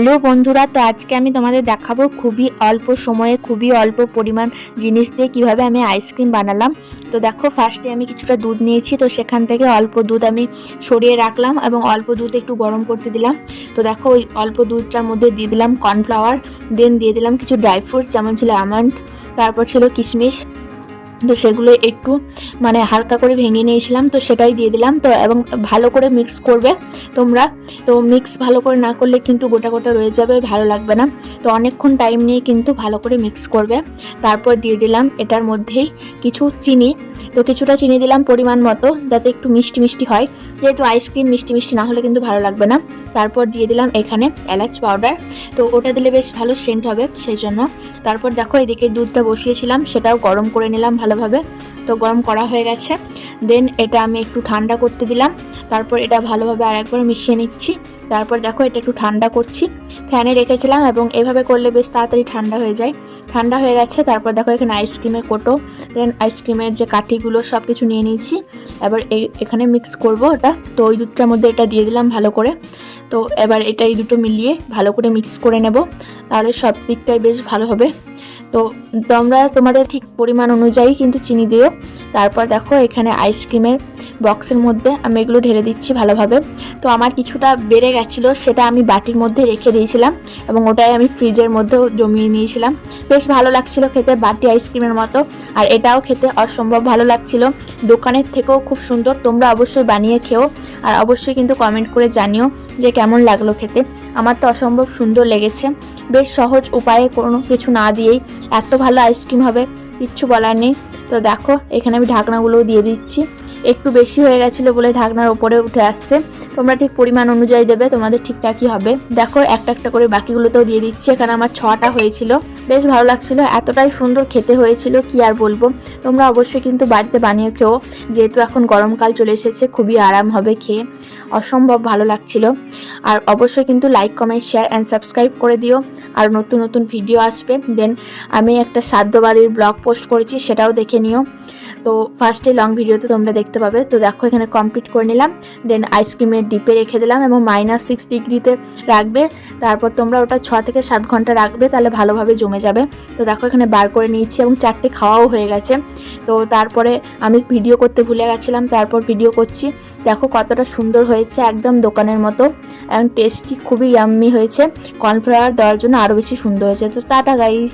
Hello বন্ধুরা, তো আজকে আমি তোমাদের দেখাবো খুবই অল্প সময়ে খুবই অল্প পরিমাণ জিনিস দিয়ে কিভাবে আমি আইসক্রিম বানালাম। তো দেখো, ফার্স্টে আমি কিছুটা দুধ নিয়েছি, তো সেখান থেকে অল্প দুধ আমি সরিয়ে রাখলাম এবং অল্প দুধ একটু গরম করতে দিলাম। তো দেখো, ওই অল্প দুধটার মধ্যে দিয়ে দিলাম কর্নফ্লাওয়ার, দেন দিয়ে দিলাম কিছু ড্রাই ফ্রুটস, যেমন ছিল আমন্ড, তারপর ছিল কিশমিশ। তো সেগুলো একটু হালকা করে ভেঙে নিয়েছিলাম, তো সেটাই দিয়ে দিলাম। তো এবং ভালো করে মিক্স করবে তোমরা। তো মিক্স ভালো করে না করলে কিন্তু গোটা গোটা রয়ে যাবে, ভালো লাগবে না। তো অনেকক্ষণ টাইম নিয়ে কিন্তু ভালো করে মিক্স করবে। তারপর দিয়ে দিলাম এটার মধ্যেই কিছু চিনি। তো কিছুটা চিনি দিলাম পরিমাণ মতো, যাতে একটু মিষ্টি মিষ্টি হয়, যেহেতু আইসক্রিম মিষ্টি মিষ্টি না হলে কিন্তু ভালো লাগবে না। তারপর দিয়ে দিলাম এখানে এলাচ পাউডার, তো ওটা দিলে বেশ ভালো সেন্ট হবে সেই জন্য। তারপর দেখো, এদিকে দুধটা বসিয়েছিলাম, সেটাও গরম করে নিলাম ভালোভাবে। তো গরম করা হয়ে গেছে, দেন এটা আমি একটু ঠান্ডা করতে দিলাম। তারপর এটা ভালোভাবে আরেকবার মিশিয়ে নিচ্ছি। তারপর দেখো, এটা একটু ঠান্ডা করছি, ফ্যানে রেখেছিলাম এবং এভাবে করলে বেশ তাড়াতাড়ি ঠান্ডা হয়ে যায়। ঠান্ডা হয়ে গেছে। তারপর দেখো, এখানে আইসক্রিমের কোটো, দেন আইসক্রিমের যে কাঠিগুলো সব কিছু নিয়ে নিয়েছি। এবার এখানে মিক্স করব এটা। তো ওই দুধটার মধ্যে এটা দিয়ে দিলাম ভালো করে। তো এবার এটা এই দুটো মিলিয়ে ভালো করে মিক্স করে নেব, তাহলে সব দিকটাই বেশ ভালো হবে। তো তোমরা তোমাদের ঠিক পরিমাণ অনুযায়ী কিন্তু চিনি দিও। তারপর দেখো, এখানে আইসক্রিমের বক্সের মধ্যে আমি এগুলো ঢেলে দিচ্ছি ভালোভাবে। তো আমার কিছুটা বেড়ে গেছিলো, সেটা আমি বাটির মধ্যে রেখে দিয়েছিলাম এবং ওটাই আমি ফ্রিজের মধ্যেও জমিয়ে নিয়েছিলাম। বেশ ভালো লাগছিল খেতে, বাটি আইসক্রিমের মতো। আর এটাও খেতে অসম্ভব ভালো লাগছিল, দোকানের থেকেও খুব সুন্দর। তোমরা অবশ্যই বানিয়ে খেও, আর অবশ্যই কিন্তু কমেন্ট করে জানিও যে কেমন লাগলো খেতে। আমার তো অসম্ভব সুন্দর লেগেছে। বেশ সহজ উপায়ে, কোনো কিছু না দিয়েই এত ভালো আইসক্রিম হবে, কিচ্ছু বলার নেই। তো দেখো, এখানে আমি ঢাকনাগুলোও দিয়ে দিচ্ছি। একটু বেশি হয়ে গেছিলো বলে ঢাকনার ওপরে উঠে আসছে। তোমরা ঠিক পরিমাণ অনুযায়ী দেবে, তোমাদের ঠিকঠাকই হবে। দেখো, একটা একটা করে বাকিগুলোতেও দিয়ে দিচ্ছি। এখানে আমার 6টা হয়েছিল, বেশ ভালো লাগছিল, এতটাই সুন্দর খেতে হয়েছিল কি আর বলবো। তোমরা অবশ্যই কিন্তু বাড়িতে বানিয়ে খেও, যেহেতু এখন গরমকাল চলে এসেছে, খুবই আরাম হবে খেয়ে, অসম্ভব ভালো লাগছিল। আর অবশ্যই কিন্তু like, comment, share and subscribe করে দিও। আর নতুন নতুন ভিডিও আসবে। দেন আমি একটা সাদ্য বাড়ির ব্লগ পোস্ট করেছি, সেটাও দেখে নিও। তো ফার্স্টে লং ভিডিওতে তোমরা দেখতে পাবে। তো দেখো, এখানে কমপ্লিট করে নিলাম। দেন আইসক্রিমের ডিপে রেখে দিলাম এবং -6 ডিগ্রিতে রাখবে। তারপর তোমরা ওটা 6 থেকে 7 ঘন্টা রাখবে, তাহলে ভালোভাবে জমে যাবে। তো দেখো, এখানে বার করে নিয়েছি এবং 4টে খাওয়াও হয়ে গেছে। তো তারপরে আমি ভিডিও করতে ভুলে গেছিলাম, তারপর ভিডিও করছি। দেখো কতটা সুন্দর হয়েছে, একদম দোকানের মতো এবং টেস্টি, খুবই ইয়াম্মি হয়েছে। কর্নফ্লাওয়ার দেওয়ার জন্য আরও বেশি সুন্দর হয়েছে। তো টাটা গাইস।